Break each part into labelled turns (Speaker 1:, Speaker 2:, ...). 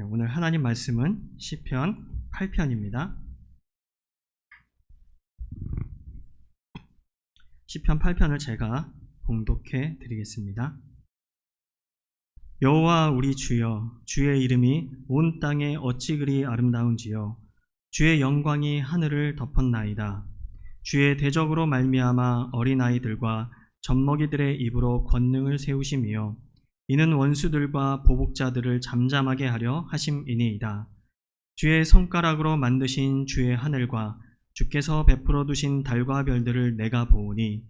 Speaker 1: 오늘 하나님 말씀은 시편 8편입니다. 시편 8편을 제가 봉독해 드리겠습니다. 여호와 우리 주여, 주의 이름이 온 땅에 어찌 그리 아름다운지요. 주의 영광이 하늘을 덮었나이다. 주의 대적으로 말미암아 어린아이들과 젖먹이들의 입으로 권능을 세우심이요. 이는 원수들과 보복자들을 잠잠하게 하려 하심이니이다. 주의 손가락으로 만드신 주의 하늘과 주께서 베풀어 두신 달과 별들을 내가 보오니,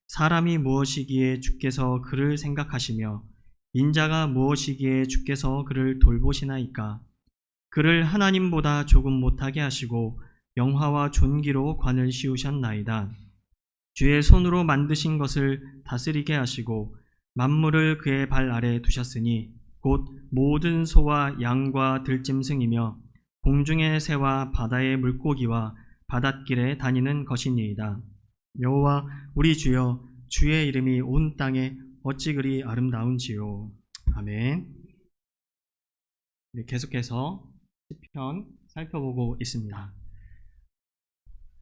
Speaker 1: 사람이 무엇이기에 주께서 그를 생각하시며 인자가 무엇이기에 주께서 그를 돌보시나이까. 그를 하나님보다 조금 못하게 하시고 영화와 존귀로 관을 씌우셨나이다. 주의 손으로 만드신 것을 다스리게 하시고 만물을 그의 발 아래 두셨으니 곧 모든 소와 양과 들짐승이며 공중의 새와 바다의 물고기와 바닷길에 다니는 것이니이다. 여호와 우리 주여, 주의 이름이 온 땅에 어찌 그리 아름다운지요. 아멘. 계속해서 시편 살펴보고 있습니다.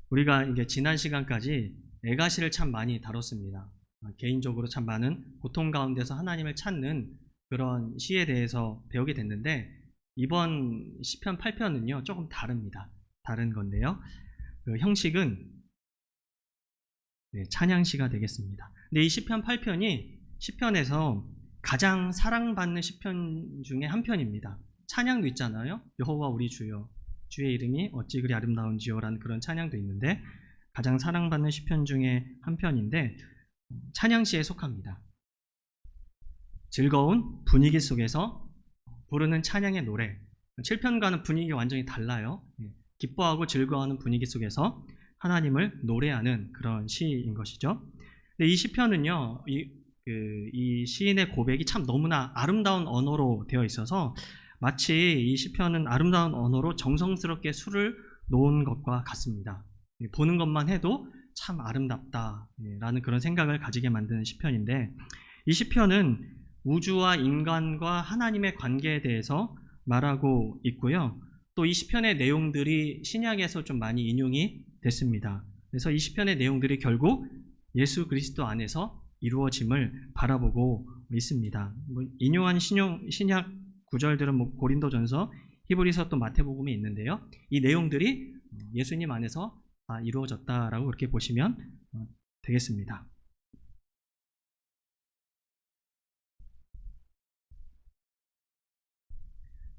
Speaker 1: 우리가 이게 지난 시간까지 애가시를 참 많이 다뤘습니다. 개인적으로 참 많은 고통 가운데서 하나님을 찾는 그런 시에 대해서 배우게 됐는데, 이번 시편 8편은요 조금 다릅니다. 다른 건데요, 그 형식은 찬양시가 되겠습니다. 근데 이 시편 8편이 시편에서 가장 사랑받는 시편 중에 한 편입니다. 찬양도 있잖아요. 여호와 우리 주여, 주의 이름이 어찌 그리 아름다운지요 라는 그런 찬양도 있는데, 가장 사랑받는 시편 중에 한 편인데 찬양시에 속합니다. 즐거운 분위기 속에서 부르는 찬양의 노래, 7편과는 분위기가 완전히 달라요. 기뻐하고 즐거워하는 분위기 속에서 하나님을 노래하는 그런 시인 것이죠. 근데 이 시편은요, 이 시인의 고백이 참 너무나 아름다운 언어로 되어 있어서 마치 이 시편은 아름다운 언어로 정성스럽게 수를 놓은 것과 같습니다. 보는 것만 해도 참 아름답다라는 그런 생각을 가지게 만드는 시편인데, 이 시편은 우주와 인간과 하나님의 관계에 대해서 말하고 있고요. 또 이 시편의 내용들이 신약에서 좀 많이 인용이 됐습니다. 그래서 이 시편의 내용들이 결국 예수 그리스도 안에서 이루어짐을 바라보고 있습니다. 인용한 신약 구절들은 고린도전서, 히브리서, 또 마태복음이 있는데요. 이 내용들이 예수님 안에서 이루어졌다라고 그렇게 보시면 되겠습니다.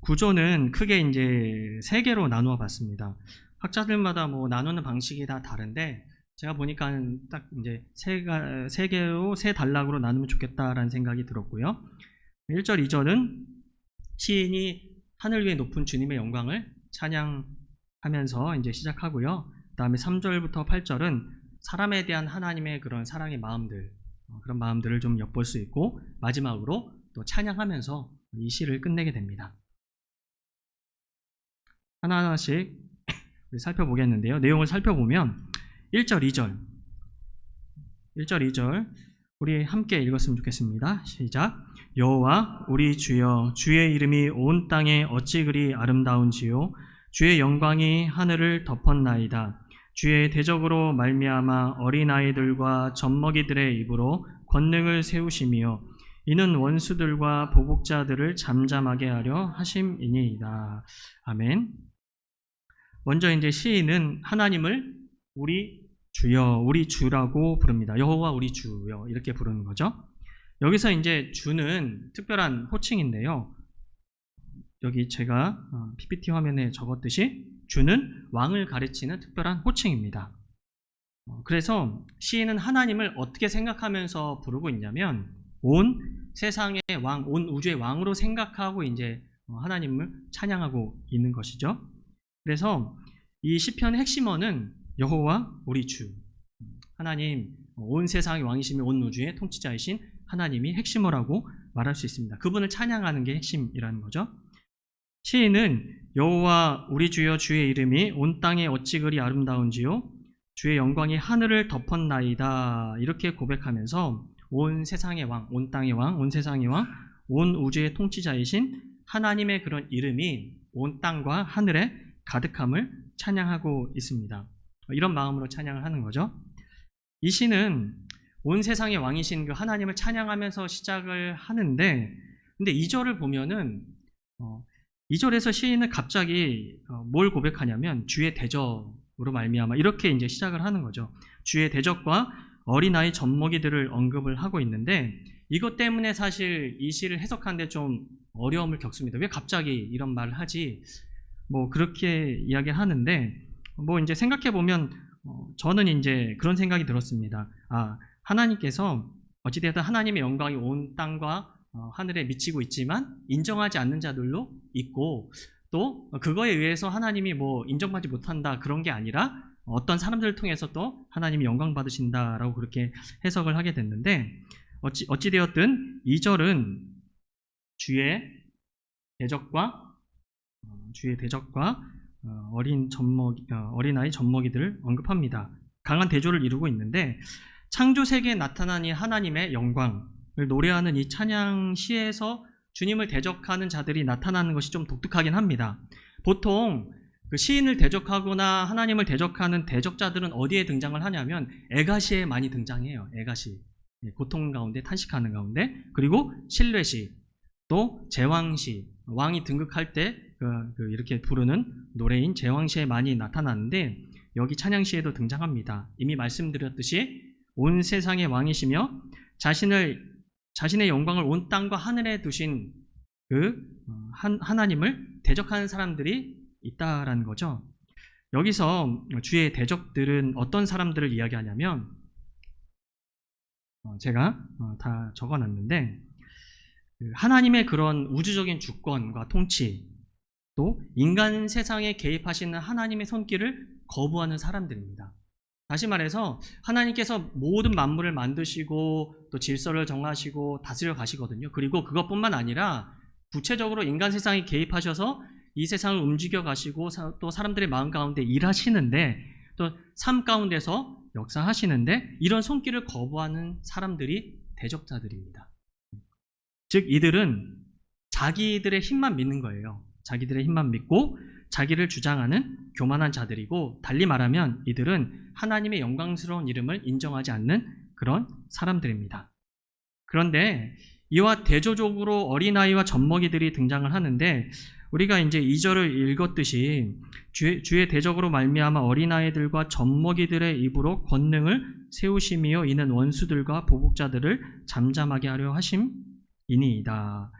Speaker 1: 구조는 크게 이제 세 개로 나누어 봤습니다. 학자들마다 나누는 방식이 다 다른데, 제가 보니까 딱 이제 세 개로, 세 단락으로 나누면 좋겠다라는 생각이 들었고요. 1절, 2절은 시인이 하늘 위에 높은 주님의 영광을 찬양하면서 이제 시작하고요. 그 다음에 3절부터 8절은 사람에 대한 하나님의 그런 사랑의 마음들, 그런 마음들을 좀 엿볼 수 있고, 마지막으로 또 찬양하면서 이 시를 끝내게 됩니다. 하나하나씩 살펴보겠는데요. 내용을 살펴보면 1절, 2절 우리 함께 읽었으면 좋겠습니다. 시작. 여호와 우리 주여, 주의 이름이 온 땅에 어찌 그리 아름다운지요. 주의 영광이 하늘을 덮었나이다. 주의 대적으로 말미암아 어린아이들과 젖먹이들의 입으로 권능을 세우시며 이는 원수들과 보복자들을 잠잠하게 하려 하심이니이다. 아멘. 먼저 이제 시인은 하나님을 우리 주여, 우리 주라고 부릅니다. 여호와 우리 주여, 이렇게 부르는 거죠. 여기서 이제 주는 특별한 호칭인데요. 여기 제가 PPT 화면에 적었듯이 주는 왕을 가르치는 특별한 호칭입니다. 그래서 시인은 하나님을 어떻게 생각하면서 부르고 있냐면, 온 세상의 왕, 온 우주의 왕으로 생각하고 이제 하나님을 찬양하고 있는 것이죠. 그래서 이 시편의 핵심어는 여호와 우리 주, 하나님, 온 세상의 왕이시며 온 우주의 통치자이신 하나님이 핵심어라고 말할 수 있습니다. 그분을 찬양하는 게 핵심이라는 거죠. 시인은 여호와 우리 주여, 주의 이름이 온 땅에 어찌 그리 아름다운지요. 주의 영광이 하늘을 덮었나이다. 이렇게 고백하면서 온 세상의 왕, 온 땅의 왕, 온 세상의 왕, 온 우주의 통치자이신 하나님의 그런 이름이 온 땅과 하늘에 가득함을 찬양하고 있습니다. 이런 마음으로 찬양을 하는 거죠. 이 시는 온 세상의 왕이신 그 하나님을 찬양하면서 시작을 하는데, 근데 2절을 보면은 2절에서 시인은 갑자기 뭘 고백하냐면 주의 대적으로 말미암아 이렇게 이제 시작을 하는 거죠. 주의 대적과 어린아이 젖먹이들을 언급을 하고 있는데, 이것 때문에 사실 이 시를 해석하는데 좀 어려움을 겪습니다. 왜 갑자기 이런 말을 하지? 뭐 그렇게 이야기를 하는데, 뭐 이제 생각해 보면 저는 이제 그런 생각이 들었습니다. 하나님께서 어찌되었든 하나님의 영광이 온 땅과 하늘에 미치고 있지만 인정하지 않는 자들도 있고, 또 그거에 의해서 하나님이 뭐 인정받지 못한다 그런 게 아니라 어떤 사람들을 통해서 또 하나님이 영광 받으신다라고 그렇게 해석을 하게 됐는데, 어찌되었든 2절은 주의 대적과 어린아이 젖먹이들을 언급합니다. 강한 대조를 이루고 있는데, 창조 세계에 나타난 이 하나님의 영광을 노래하는 이 찬양 시에서 주님을 대적하는 자들이 나타나는 것이 좀 독특하긴 합니다. 보통 그 시인을 대적하거나 하나님을 대적하는 대적자들은 어디에 등장을 하냐면 애가시에 많이 등장해요. 애가시, 고통 가운데 탄식하는 가운데, 그리고 신뢰시, 또 제왕시, 왕이 등극할 때 이렇게 부르는 노래인 제왕시에 많이 나타나는데, 여기 찬양시에도 등장합니다. 이미 말씀드렸듯이 온 세상의 왕이시며 자신의 영광을 온 땅과 하늘에 두신 그 하나님을 대적하는 사람들이 있다라는 거죠. 여기서 주의 대적들은 어떤 사람들을 이야기하냐면, 제가 다 적어놨는데, 하나님의 그런 우주적인 주권과 통치, 또 인간 세상에 개입하시는 하나님의 손길을 거부하는 사람들입니다. 다시 말해서 하나님께서 모든 만물을 만드시고 또 질서를 정하시고 다스려 가시거든요. 그리고 그것뿐만 아니라 구체적으로 인간 세상에 개입하셔서 이 세상을 움직여 가시고 또 사람들의 마음 가운데 일하시는데, 또 삶 가운데서 역사하시는데, 이런 손길을 거부하는 사람들이 대적자들입니다. 즉 이들은 자기들의 힘만 믿는 거예요. 자기들의 힘만 믿고 자기를 주장하는 교만한 자들이고, 달리 말하면 이들은 하나님의 영광스러운 이름을 인정하지 않는 그런 사람들입니다. 그런데 이와 대조적으로 어린아이와 젖먹이들이 등장을 하는데, 우리가 이제 2절을 읽었듯이 주의 대적으로 말미암아 어린아이들과 젖먹이들의 입으로 권능을 세우심이요 이는 원수들과 보복자들을 잠잠하게 하려 하심이니이다.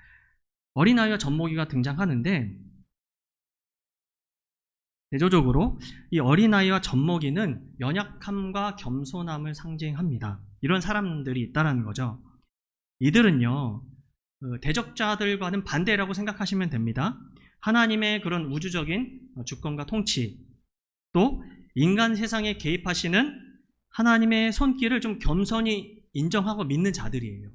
Speaker 1: 어린아이와 젖먹이가 등장하는데, 대조적으로 이 어린아이와 젖먹이는 연약함과 겸손함을 상징합니다. 이런 사람들이 있다는 거죠. 이들은요, 대적자들과는 반대라고 생각하시면 됩니다. 하나님의 그런 우주적인 주권과 통치, 또 인간 세상에 개입하시는 하나님의 손길을 좀 겸손히 인정하고 믿는 자들이에요.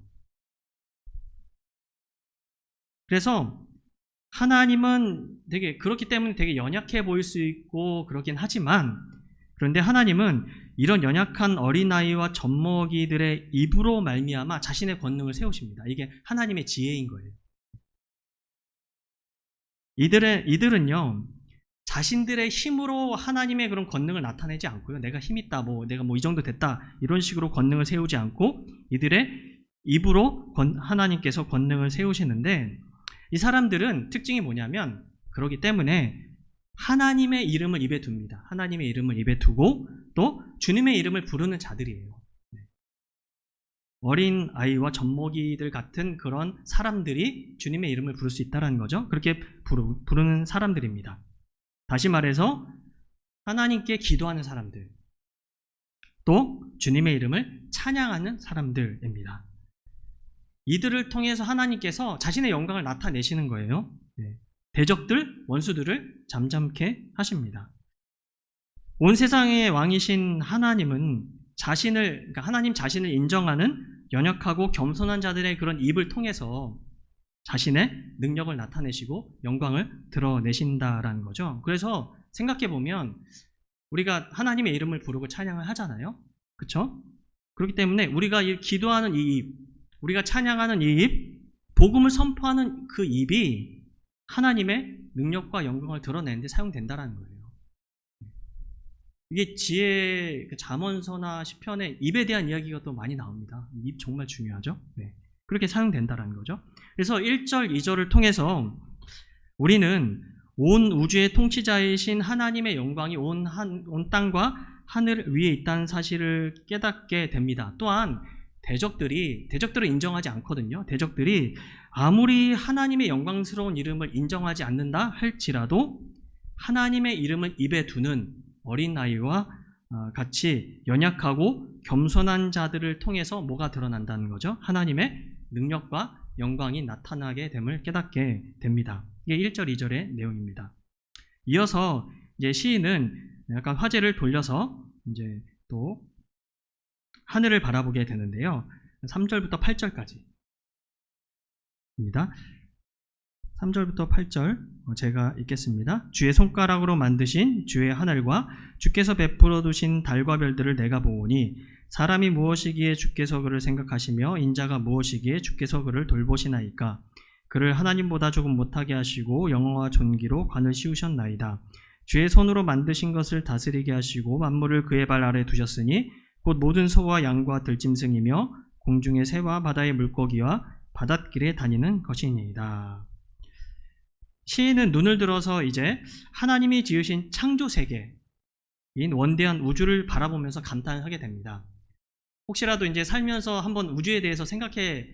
Speaker 1: 그래서 하나님은 그렇기 때문에 되게 연약해 보일 수 있고 그러긴 하지만, 그런데 하나님은 이런 연약한 어린아이와 젖먹이들의 입으로 말미암아 자신의 권능을 세우십니다. 이게 하나님의 지혜인 거예요. 이들은요, 자신들의 힘으로 하나님의 그런 권능을 나타내지 않고요. 내가 힘 있다, 내가 이 정도 됐다, 이런 식으로 권능을 세우지 않고 이들의 입으로 하나님께서 권능을 세우시는데, 이 사람들은 특징이 뭐냐면, 그러기 때문에 하나님의 이름을 입에 둡니다. 하나님의 이름을 입에 두고 또 주님의 이름을 부르는 자들이에요. 어린 아이와 젖먹이들 같은 그런 사람들이 주님의 이름을 부를 수 있다는 거죠. 그렇게 부르는 사람들입니다. 다시 말해서 하나님께 기도하는 사람들, 또 주님의 이름을 찬양하는 사람들입니다. 이들을 통해서 하나님께서 자신의 영광을 나타내시는 거예요. 대적들, 원수들을 잠잠케 하십니다. 온 세상의 왕이신 하나님은 하나님 자신을 인정하는 연약하고 겸손한 자들의 그런 입을 통해서 자신의 능력을 나타내시고 영광을 드러내신다라는 거죠. 그래서 생각해 보면 우리가 하나님의 이름을 부르고 찬양을 하잖아요. 그렇죠? 그렇기 때문에 우리가 기도하는 이 입, 우리가 찬양하는 이 입, 복음을 선포하는 그 입이 하나님의 능력과 영광을 드러내는데 사용된다라는 거예요. 이게 지혜, 잠언서나 시편에 입에 대한 이야기가 또 많이 나옵니다. 입 정말 중요하죠. 네. 그렇게 사용된다라는 거죠. 그래서 1절, 2절을 통해서 우리는 온 우주의 통치자이신 하나님의 영광이 온 땅과 하늘 위에 있다는 사실을 깨닫게 됩니다. 또한 대적들을 인정하지 않거든요. 대적들이 아무리 하나님의 영광스러운 이름을 인정하지 않는다 할지라도 하나님의 이름을 입에 두는 어린아이와 같이 연약하고 겸손한 자들을 통해서 뭐가 드러난다는 거죠? 하나님의 능력과 영광이 나타나게 됨을 깨닫게 됩니다. 이게 1절, 2절의 내용입니다. 이어서 이제 시인은 약간 화제를 돌려서 이제 또 하늘을 바라보게 되는데요. 3절부터 8절까지입니다. 3절부터 8절 제가 읽겠습니다. 주의 손가락으로 만드신 주의 하늘과 주께서 베풀어 두신 달과 별들을 내가 보오니 사람이 무엇이기에 주께서 그를 생각하시며 인자가 무엇이기에 주께서 그를 돌보시나이까. 그를 하나님보다 조금 못하게 하시고 영화와 존귀로 관을 씌우셨나이다. 주의 손으로 만드신 것을 다스리게 하시고 만물을 그의 발 아래 두셨으니 곧 모든 소와 양과 들짐승이며 공중의 새와 바다의 물고기와 바닷길에 다니는 것이니이다. 시인은 눈을 들어서 이제 하나님이 지으신 창조 세계인 원대한 우주를 바라보면서 감탄을 하게 됩니다. 혹시라도 이제 살면서 한번 우주에 대해서 생각해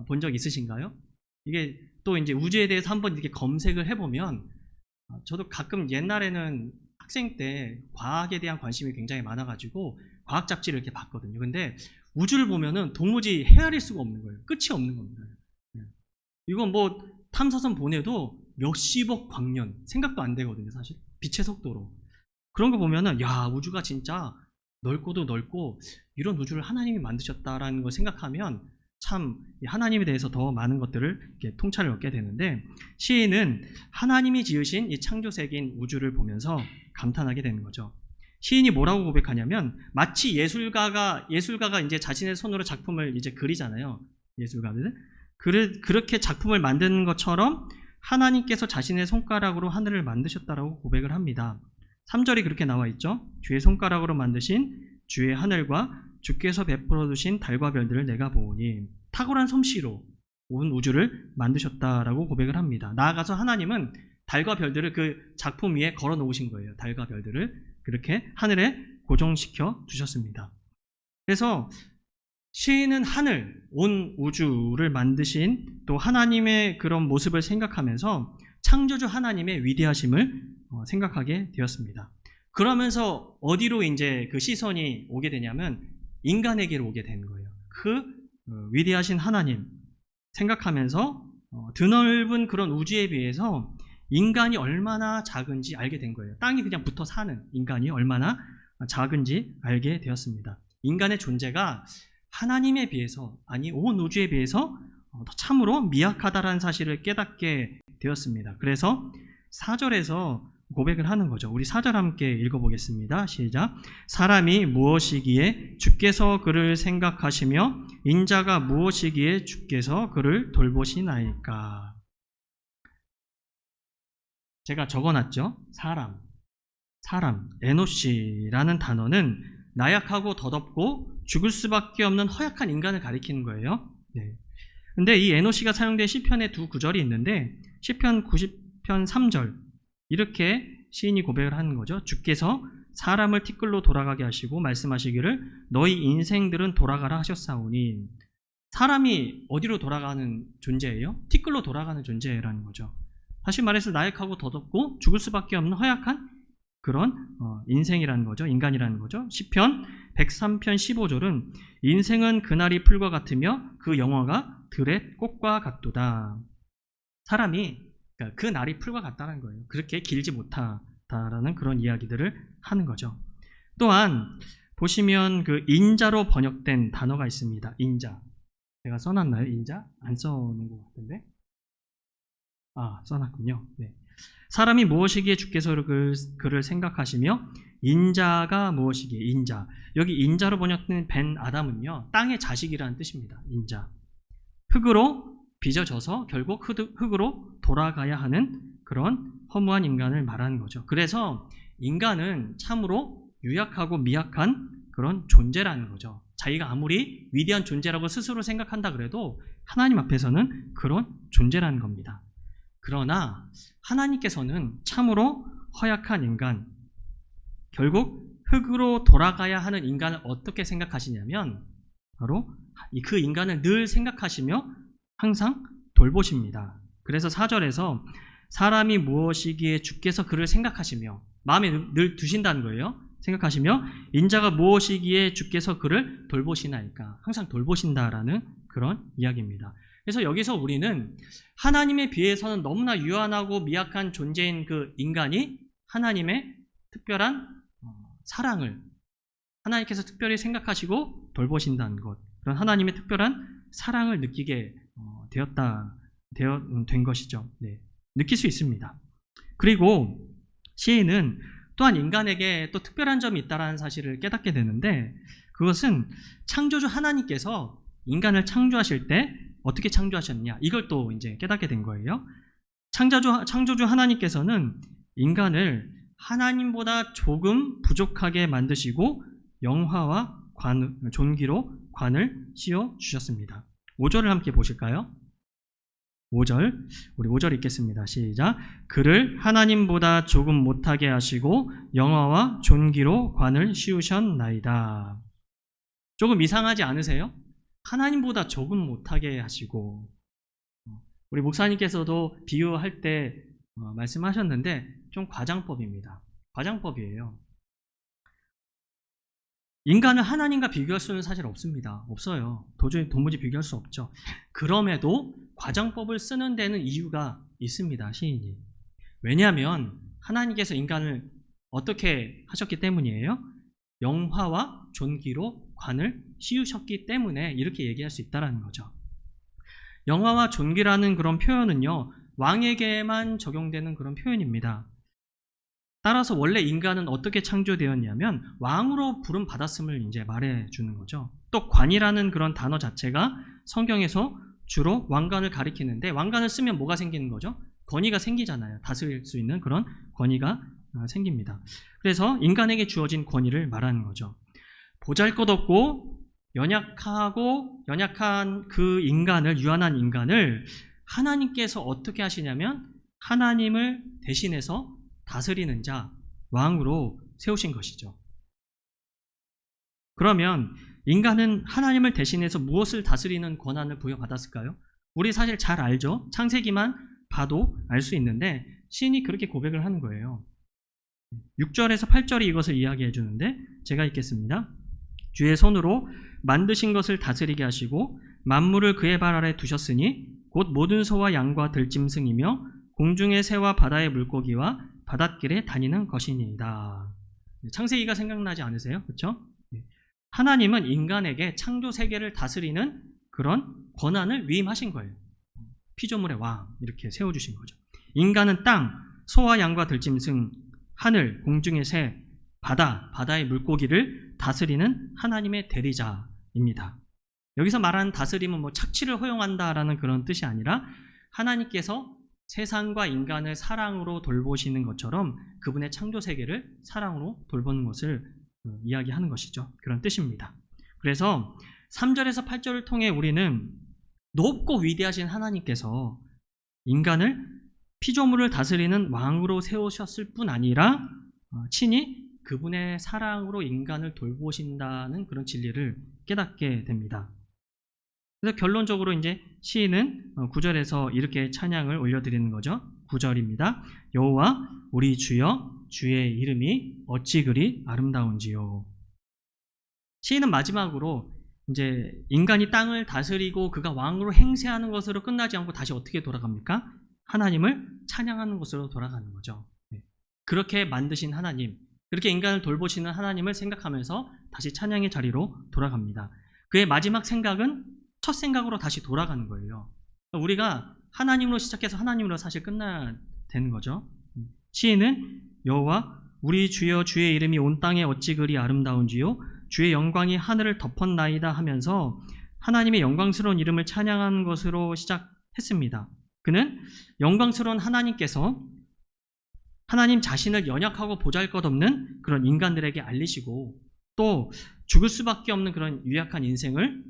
Speaker 1: 본 적 있으신가요? 이게 또 이제 우주에 대해서 한번 이렇게 검색을 해보면 저도 가끔 옛날에는 학생 때 과학에 대한 관심이 굉장히 많아가지고 과학 잡지를 이렇게 봤거든요. 근데 우주를 보면은 도무지 헤아릴 수가 없는 거예요. 끝이 없는 겁니다. 이건 뭐 탐사선 보내도 몇십억 광년 생각도 안 되거든요. 사실 빛의 속도로. 그런 거 보면은 야, 우주가 진짜 넓고도 넓고 이런 우주를 하나님이 만드셨다라는 걸 생각하면 참 하나님에 대해서 더 많은 것들을 이렇게 통찰을 얻게 되는데, 시인은 하나님이 지으신 이 창조 세계인 우주를 보면서 감탄하게 되는 거죠. 시인이 뭐라고 고백하냐면, 마치 예술가가 이제 자신의 손으로 작품을 이제 그리잖아요. 예술가들. 그렇게 작품을 만드는 것처럼 하나님께서 자신의 손가락으로 하늘을 만드셨다라고 고백을 합니다. 3절이 그렇게 나와 있죠. 주의 손가락으로 만드신 주의 하늘과 주께서 베풀어 두신 달과 별들을 내가 보오니, 탁월한 솜씨로 온 우주를 만드셨다라고 고백을 합니다. 나아가서 하나님은 달과 별들을 그 작품 위에 걸어 놓으신 거예요. 달과 별들을 그렇게 하늘에 고정시켜 두셨습니다. 그래서 시인은 하늘, 온 우주를 만드신 또 하나님의 그런 모습을 생각하면서 창조주 하나님의 위대하심을 생각하게 되었습니다. 그러면서 어디로 이제 그 시선이 오게 되냐면 인간에게로 오게 되는 거예요. 그 위대하신 하나님 생각하면서 드넓은 그런 우주에 비해서 인간이 얼마나 작은지 알게 된 거예요. 땅이 그냥 붙어 사는 인간이 얼마나 작은지 알게 되었습니다. 인간의 존재가 하나님에 비해서, 아니 온 우주에 비해서 참으로 미약하다라는 사실을 깨닫게 되었습니다. 그래서 4절에서 고백을 하는 거죠. 우리 4절 함께 읽어보겠습니다. 시작. 사람이 무엇이기에 주께서 그를 생각하시며 인자가 무엇이기에 주께서 그를 돌보시나이까. 제가 적어놨죠. 사람, 에노시라는 단어는 나약하고 더덥고 죽을 수밖에 없는 허약한 인간을 가리키는 거예요. 네. 근데 이 에노시가 사용된 시편의 두 구절이 있는데, 시편 90편 3절 이렇게 시인이 고백을 하는 거죠. 주께서 사람을 티끌로 돌아가게 하시고 말씀하시기를 너희 인생들은 돌아가라 하셨사오니, 사람이 어디로 돌아가는 존재예요? 티끌로 돌아가는 존재라는 거죠. 다시 말해서 나약하고 더덥고 죽을 수밖에 없는 허약한 그런 인생이라는 거죠. 인간이라는 거죠. 시편 103편 15절은 인생은 그날이 풀과 같으며 그 영화가 들의 꽃과 같도다. 사람이 그 날이 풀과 같다는 거예요. 그렇게 길지 못하다라는 그런 이야기들을 하는 거죠. 또한 보시면 그 인자로 번역된 단어가 있습니다. 인자. 제가 써놨나요? 인자? 안 써놓은 것 같은데. 써놨군요. 네. 사람이 무엇이기에 주께서 그를 생각하시며 인자가 무엇이기에. 인자. 여기 인자로 번역된 벤 아담은요, 땅의 자식이라는 뜻입니다. 인자. 흙으로 빚어져서 결국 흙으로 돌아가야 하는 그런 허무한 인간을 말하는 거죠. 그래서 인간은 참으로 유약하고 미약한 그런 존재라는 거죠. 자기가 아무리 위대한 존재라고 스스로 생각한다 그래도 하나님 앞에서는 그런 존재라는 겁니다. 그러나 하나님께서는 참으로 허약한 인간, 결국 흙으로 돌아가야 하는 인간을 어떻게 생각하시냐면 바로 그 인간을 늘 생각하시며 항상 돌보십니다. 그래서 4절에서 사람이 무엇이기에 주께서 그를 생각하시며 마음에 늘 두신다는 거예요. 생각하시며 인자가 무엇이기에 주께서 그를 돌보시나이까. 항상 돌보신다라는 그런 이야기입니다. 그래서 여기서 우리는 하나님에 비해서는 너무나 유한하고 미약한 존재인 그 인간이 하나님의 특별한 사랑을 하나님께서 특별히 생각하시고 돌보신다는 것, 그런 하나님의 특별한 사랑을 느끼게 된 것이죠. 네, 느낄 수 있습니다. 그리고 시인은 또한 인간에게 또 특별한 점이 있다는 사실을 깨닫게 되는데, 그것은 창조주 하나님께서 인간을 창조하실 때 어떻게 창조하셨느냐, 이걸 또 이제 깨닫게 된 거예요. 창조주 하나님께서는 인간을 하나님보다 조금 부족하게 만드시고 영화와 존귀로 관을 씌워 주셨습니다. 5절을 함께 보실까요? 5절, 우리 5절 읽겠습니다. 시작. 그를 하나님보다 조금 못하게 하시고 영화와 존귀로 관을 씌우셨나이다. 조금 이상하지 않으세요? 하나님보다 조금 못하게 하시고, 우리 목사님께서도 비유할 때 말씀하셨는데 좀 과장법입니다. 과장법이에요. 인간을 하나님과 비교할 수는 사실 없습니다. 없어요. 도무지 비교할 수 없죠. 그럼에도 과장법을 쓰는 데는 이유가 있습니다. 시인이. 왜냐하면 하나님께서 인간을 어떻게 하셨기 때문이에요? 영화와 존귀로 관을 씌우셨기 때문에 이렇게 얘기할 수 있다는 거죠. 영화와 존귀라는 그런 표현은요, 왕에게만 적용되는 그런 표현입니다. 따라서 원래 인간은 어떻게 창조되었냐면 왕으로 부름 받았음을 이제 말해주는 거죠. 또 관이라는 그런 단어 자체가 성경에서 주로 왕관을 가리키는데, 왕관을 쓰면 뭐가 생기는 거죠? 권위가 생기잖아요. 다스릴 수 있는 그런 권위가 생깁니다. 그래서 인간에게 주어진 권위를 말하는 거죠. 보잘것없고 연약한 그 인간을, 유한한 인간을 하나님께서 어떻게 하시냐면 하나님을 대신해서 다스리는 자, 왕으로 세우신 것이죠. 그러면 인간은 하나님을 대신해서 무엇을 다스리는 권한을 부여받았을까요? 우리 사실 잘 알죠? 창세기만 봐도 알 수 있는데 시인이 그렇게 고백을 하는 거예요. 6절에서 8절이 이것을 이야기해 주는데 제가 읽겠습니다. 주의 손으로 만드신 것을 다스리게 하시고 만물을 그의 발 아래 두셨으니 곧 모든 소와 양과 들짐승이며 공중의 새와 바다의 물고기와 바닷길에 다니는 것이니이다. 창세기가 생각나지 않으세요? 그렇죠? 하나님은 인간에게 창조 세계를 다스리는 그런 권한을 위임하신 거예요. 피조물의 왕 이렇게 세워주신 거죠. 인간은 땅, 소와 양과 들짐승, 하늘, 공중의 새, 바다의 물고기를 다스리는 하나님의 대리자입니다. 여기서 말하는 다스림은 뭐 착취를 허용한다라는 그런 뜻이 아니라 하나님께서 세상과 인간을 사랑으로 돌보시는 것처럼 그분의 창조 세계를 사랑으로 돌보는 것을 이야기하는 것이죠. 그런 뜻입니다. 그래서 3절에서 8절을 통해 우리는 높고 위대하신 하나님께서 인간을 피조물을 다스리는 왕으로 세우셨을 뿐 아니라 친히 그분의 사랑으로 인간을 돌보신다는 그런 진리를 깨닫게 됩니다. 그래서 결론적으로 이제 시인은 9절에서 이렇게 찬양을 올려드리는 거죠. 9절입니다. 여호와 우리 주여 주의 이름이 어찌 그리 아름다운지요. 시인은 마지막으로 이제 인간이 땅을 다스리고 그가 왕으로 행세하는 것으로 끝나지 않고 다시 어떻게 돌아갑니까? 하나님을 찬양하는 것으로 돌아가는 거죠. 그렇게 만드신 하나님, 그렇게 인간을 돌보시는 하나님을 생각하면서 다시 찬양의 자리로 돌아갑니다. 그의 마지막 생각은 첫 생각으로 다시 돌아가는 거예요. 우리가 하나님으로 시작해서 하나님으로 사실 끝나야 되는 거죠. 시인은 여호와 우리 주여 주의 이름이 온 땅에 어찌 그리 아름다운지요 주의 영광이 하늘을 덮었나이다 하면서 하나님의 영광스러운 이름을 찬양하는 것으로 했습니다. 그는 영광스러운 하나님께서 하나님 자신을 연약하고 보잘것없는 그런 인간들에게 알리시고 또 죽을 수밖에 없는 그런 유약한 인생을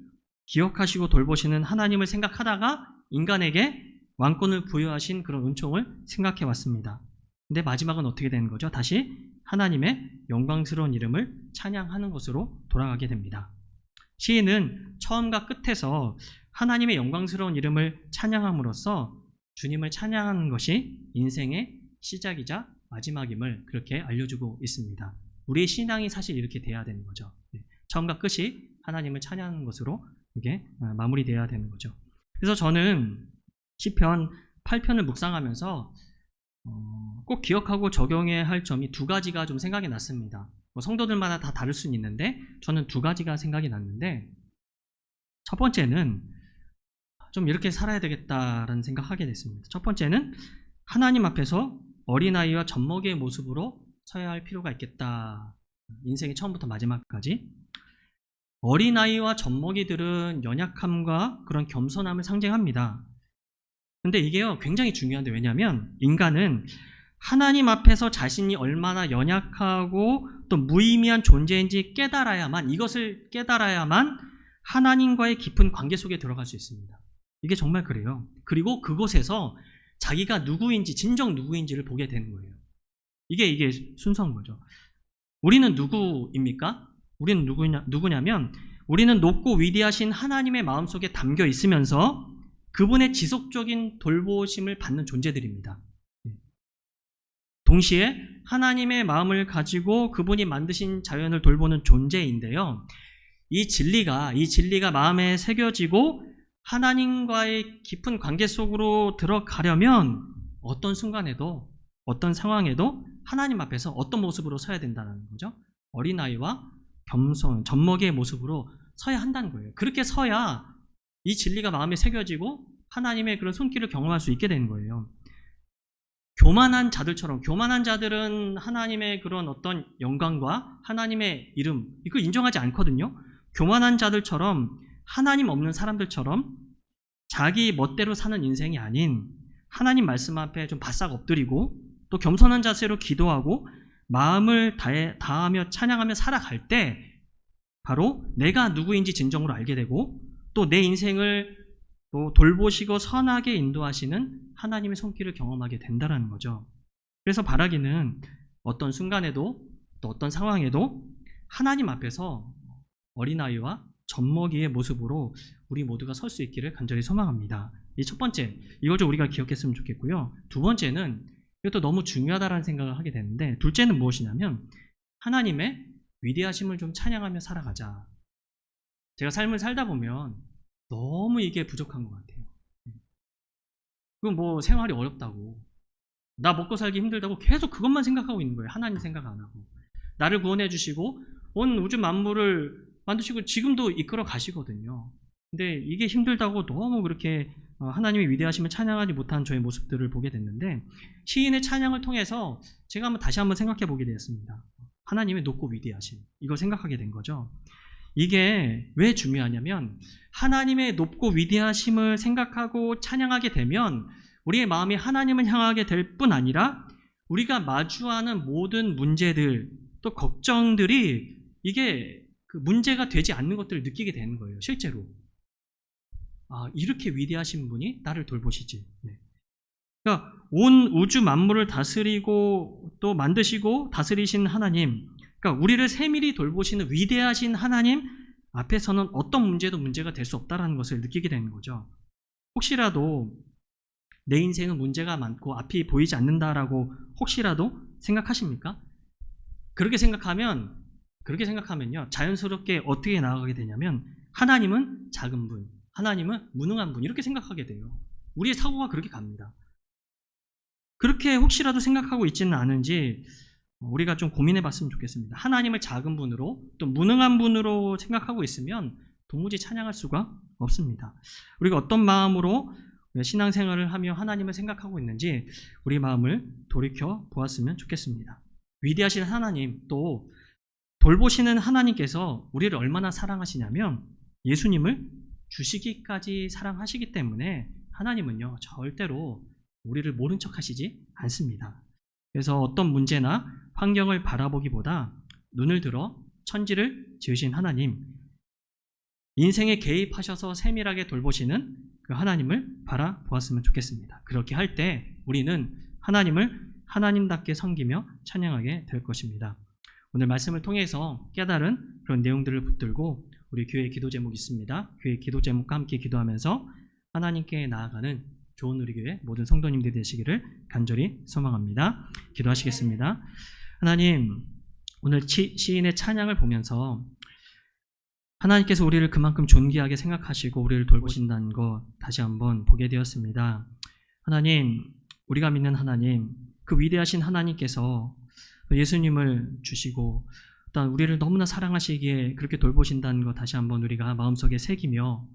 Speaker 1: 기억하시고 돌보시는 하나님을 생각하다가 인간에게 왕권을 부여하신 그런 은총을 생각해 왔습니다. 근데 마지막은 어떻게 되는 거죠? 다시 하나님의 영광스러운 이름을 찬양하는 것으로 돌아가게 됩니다. 시인은 처음과 끝에서 하나님의 영광스러운 이름을 찬양함으로써 주님을 찬양하는 것이 인생의 시작이자 마지막임을 그렇게 알려주고 있습니다. 우리의 신앙이 사실 이렇게 돼야 되는 거죠. 처음과 끝이 하나님을 찬양하는 것으로 이게 마무리돼야 되는 거죠. 그래서 저는 시편 8편을 묵상하면서 꼭 기억하고 적용해야 할 점이 두 가지가 좀 생각이 났습니다. 성도들마다 다 다를 수는 있는데 저는 두 가지가 생각이 났는데, 첫 번째는 좀 이렇게 살아야 되겠다라는 생각하게 됐습니다. 첫 번째는 하나님 앞에서 어린아이와 젖먹이의 모습으로 서야 할 필요가 있겠다. 인생의 처음부터 마지막까지. 어린아이와 젖먹이들은 연약함과 그런 겸손함을 상징합니다. 근데 이게요 굉장히 중요한데, 왜냐하면 인간은 하나님 앞에서 자신이 얼마나 연약하고 또 무의미한 존재인지 이것을 깨달아야만 하나님과의 깊은 관계 속에 들어갈 수 있습니다. 이게 정말 그래요. 그리고 그곳에서 자기가 누구인지, 진정 누구인지를 보게 되는 거예요. 이게 순서인 거죠. 우리는 누구입니까? 우리는 누구냐면 우리는 높고 위대하신 하나님의 마음속에 담겨 있으면서 그분의 지속적인 돌보심을 받는 존재들입니다. 동시에 하나님의 마음을 가지고 그분이 만드신 자연을 돌보는 존재인데요. 이 진리가 마음에 새겨지고 하나님과의 깊은 관계 속으로 들어가려면 어떤 순간에도, 어떤 상황에도 하나님 앞에서 어떤 모습으로 서야 된다는 거죠. 어린아이와 겸손, 젖먹이의 모습으로 서야 한다는 거예요. 그렇게 서야 이 진리가 마음에 새겨지고 하나님의 그런 손길을 경험할 수 있게 되는 거예요. 교만한 자들은 하나님의 그런 어떤 영광과 하나님의 이름, 이걸 인정하지 않거든요. 교만한 자들처럼, 하나님 없는 사람들처럼 자기 멋대로 사는 인생이 아닌 하나님 말씀 앞에 좀 바싹 엎드리고 또 겸손한 자세로 기도하고 마음을 다하며 찬양하며 살아갈 때 바로 내가 누구인지 진정으로 알게 되고 또 내 인생을 또 돌보시고 선하게 인도하시는 하나님의 손길을 경험하게 된다는 거죠. 그래서 바라기는 어떤 순간에도 또 어떤 상황에도 하나님 앞에서 어린아이와 젖먹이의 모습으로 우리 모두가 설 수 있기를 간절히 소망합니다. 이 첫 번째, 이걸 좀 우리가 기억했으면 좋겠고요. 두 번째는 이것도 너무 중요하다는 생각을 하게 되는데, 둘째는 무엇이냐면 하나님의 위대하심을 좀 찬양하며 살아가자. 제가 삶을 살다 보면 너무 이게 부족한 것 같아요. 그럼 뭐 생활이 어렵다고, 나 먹고 살기 힘들다고 계속 그것만 생각하고 있는 거예요. 하나님 생각 안 하고. 나를 구원해 주시고 온 우주 만물을 만드시고 지금도 이끌어 가시거든요. 근데 이게 힘들다고 너무 그렇게 하나님의 위대하심을 찬양하지 못한 저의 모습들을 보게 됐는데, 시인의 찬양을 통해서 제가 다시 한번 생각해 보게 되었습니다. 하나님의 높고 위대하심, 이걸 생각하게 된 거죠. 이게 왜 중요하냐면 하나님의 높고 위대하심을 생각하고 찬양하게 되면 우리의 마음이 하나님을 향하게 될 뿐 아니라 우리가 마주하는 모든 문제들 또 걱정들이 이게 그 문제가 되지 않는 것들을 느끼게 되는 거예요. 실제로 이렇게 위대하신 분이 나를 돌보시지. 그러니까 온 우주 만물을 다스리고 또 만드시고 다스리신 하나님, 그러니까 우리를 세밀히 돌보시는 위대하신 하나님 앞에서는 어떤 문제도 문제가 될 수 없다는 것을 느끼게 되는 거죠. 혹시라도 내 인생은 문제가 많고 앞이 보이지 않는다라고 혹시라도 생각하십니까? 그렇게 생각하면요, 자연스럽게 어떻게 나아가게 되냐면 하나님은 작은 분, 하나님은 무능한 분, 이렇게 생각하게 돼요. 우리의 사고가 그렇게 갑니다. 그렇게 혹시라도 생각하고 있지는 않은지 우리가 좀 고민해 봤으면 좋겠습니다. 하나님을 작은 분으로 또 무능한 분으로 생각하고 있으면 도무지 찬양할 수가 없습니다. 우리가 어떤 마음으로 신앙생활을 하며 하나님을 생각하고 있는지 우리 마음을 돌이켜 보았으면 좋겠습니다. 위대하신 하나님, 또 돌보시는 하나님께서 우리를 얼마나 사랑하시냐면 예수님을 주시기까지 사랑하시기 때문에 하나님은요, 절대로 우리를 모른 척 하시지 않습니다. 그래서 어떤 문제나 환경을 바라보기보다 눈을 들어 천지를 지으신 하나님, 인생에 개입하셔서 세밀하게 돌보시는 그 하나님을 바라보았으면 좋겠습니다. 그렇게 할 때 우리는 하나님을 하나님답게 섬기며 찬양하게 될 것입니다. 오늘 말씀을 통해서 깨달은 그런 내용들을 붙들고 우리 교회 기도 제목이 있습니다. 교회 기도 제목과 함께 기도하면서 하나님께 나아가는 좋은 우리 교회 모든 성도님들이 되시기를 간절히 소망합니다. 기도하시겠습니다. 하나님, 오늘 시인의 찬양을 보면서 하나님께서 우리를 그만큼 존귀하게 생각하시고 우리를 돌보신다는 것 다시 한번 보게 되었습니다. 하나님, 우리가 믿는 하나님, 그 위대하신 하나님께서 예수님을 주시고 또 우리를 너무나 사랑하시기에 그렇게 돌보신다는 것 다시 한번 우리가 마음속에 새기며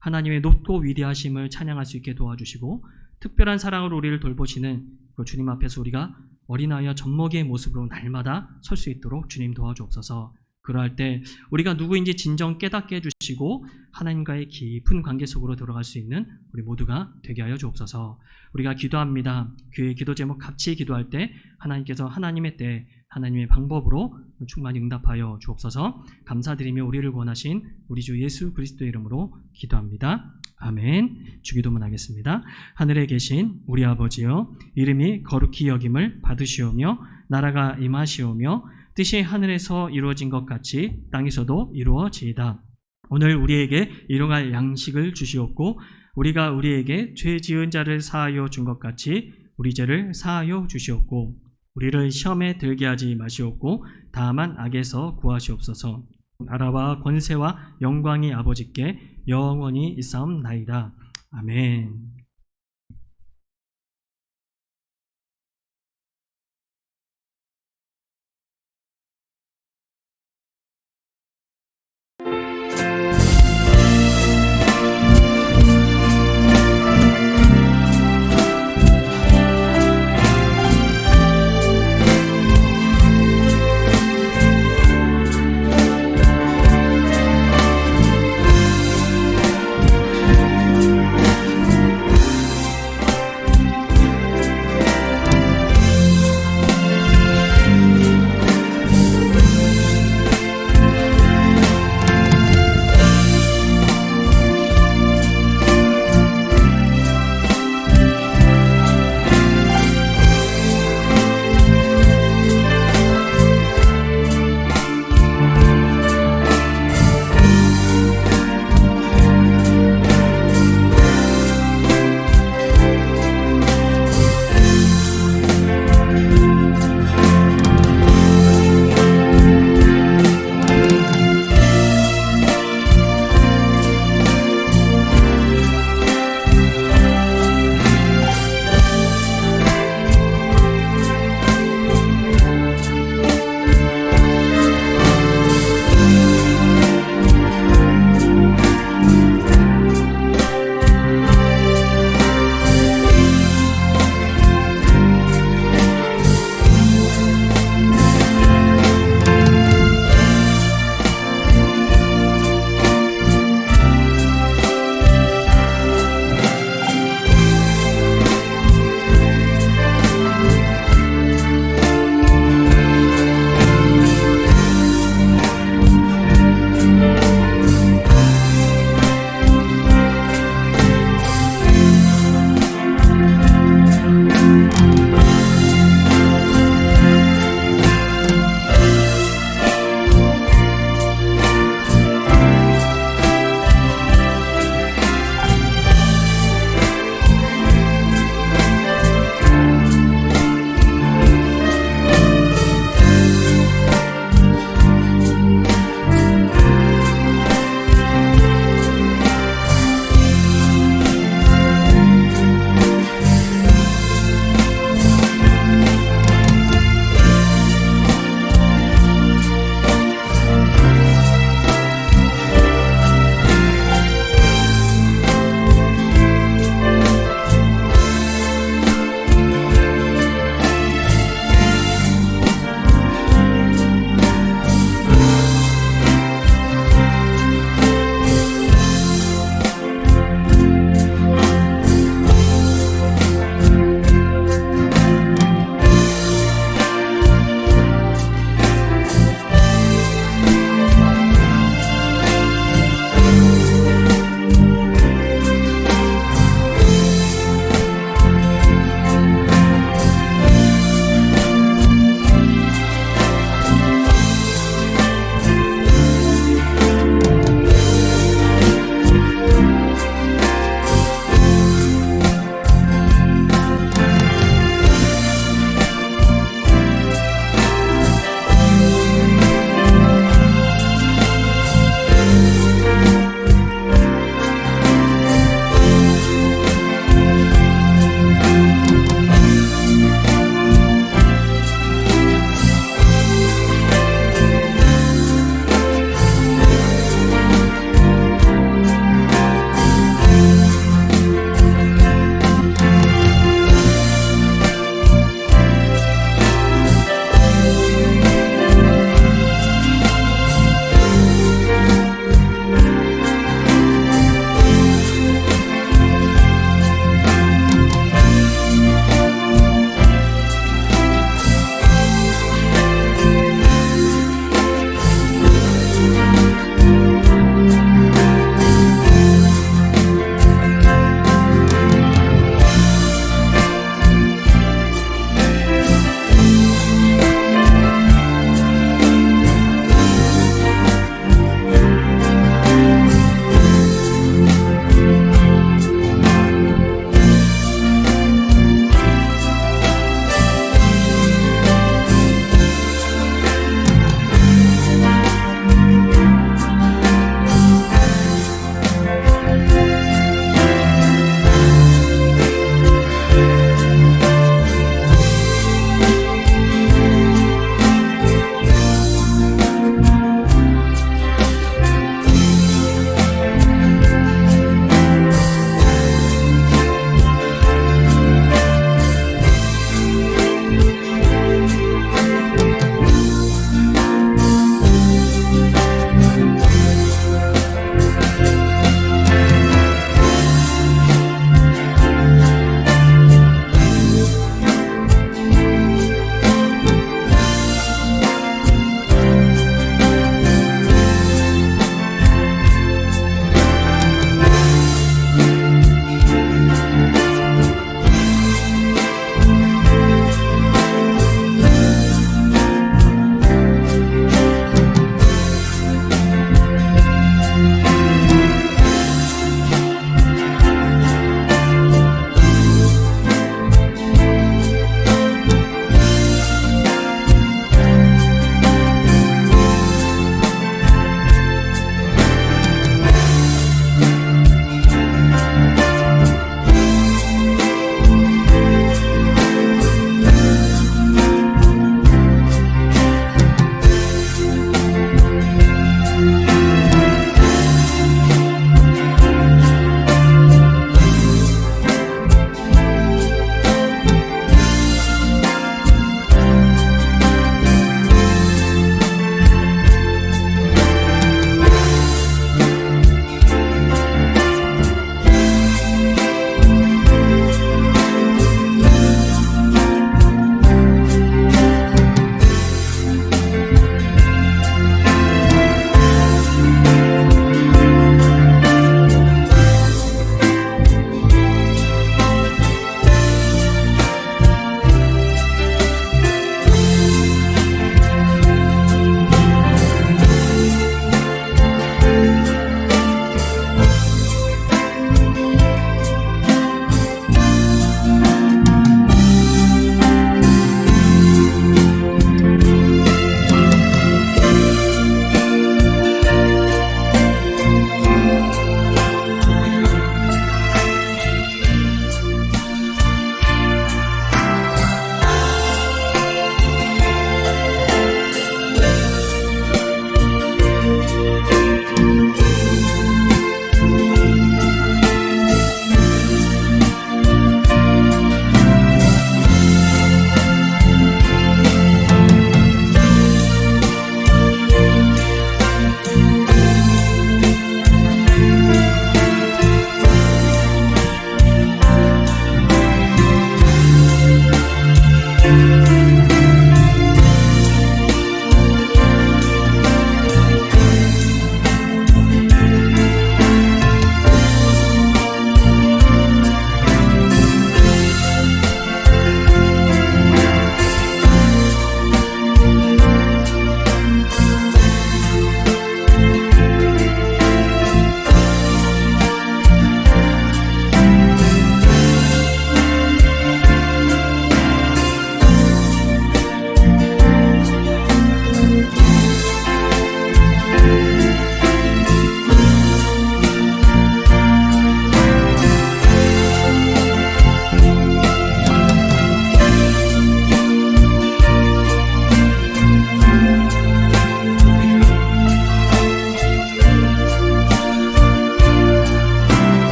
Speaker 1: 하나님의 높고 위대하심을 찬양할 수 있게 도와주시고 특별한 사랑으로 우리를 돌보시는 그 주님 앞에서 우리가 어린아이와 젖먹이의 모습으로 날마다 설 수 있도록 주님 도와주옵소서. 그러할 때 우리가 누구인지 진정 깨닫게 해주시고 하나님과의 깊은 관계 속으로 들어갈 수 있는 우리 모두가 되게 하여 주옵소서. 우리가 기도합니다. 교회 기도 제목 같이 기도할 때 하나님께서 하나님의 때 하나님의 방법으로 충만히 응답하여 주옵소서. 감사드리며 우리를 원하신 우리 주 예수 그리스도의 이름으로 기도합니다. 아멘. 주기도문 하겠습니다. 하늘에 계신 우리 아버지여, 이름이 거룩히 여김을 받으시오며 나라가 임하시오며 뜻이 하늘에서 이루어진 것 같이 땅에서도 이루어지이다. 오늘 우리에게 일용할 양식을 주시옵고 우리가 우리에게 죄 지은 자를 사하여 준 것 같이 우리 죄를 사하여 주시옵고 우리를 시험에 들게 하지 마시옵고 다만 악에서 구하시옵소서. 나라와 권세와 영광이 아버지께 영원히 있사옵나이다. 아멘.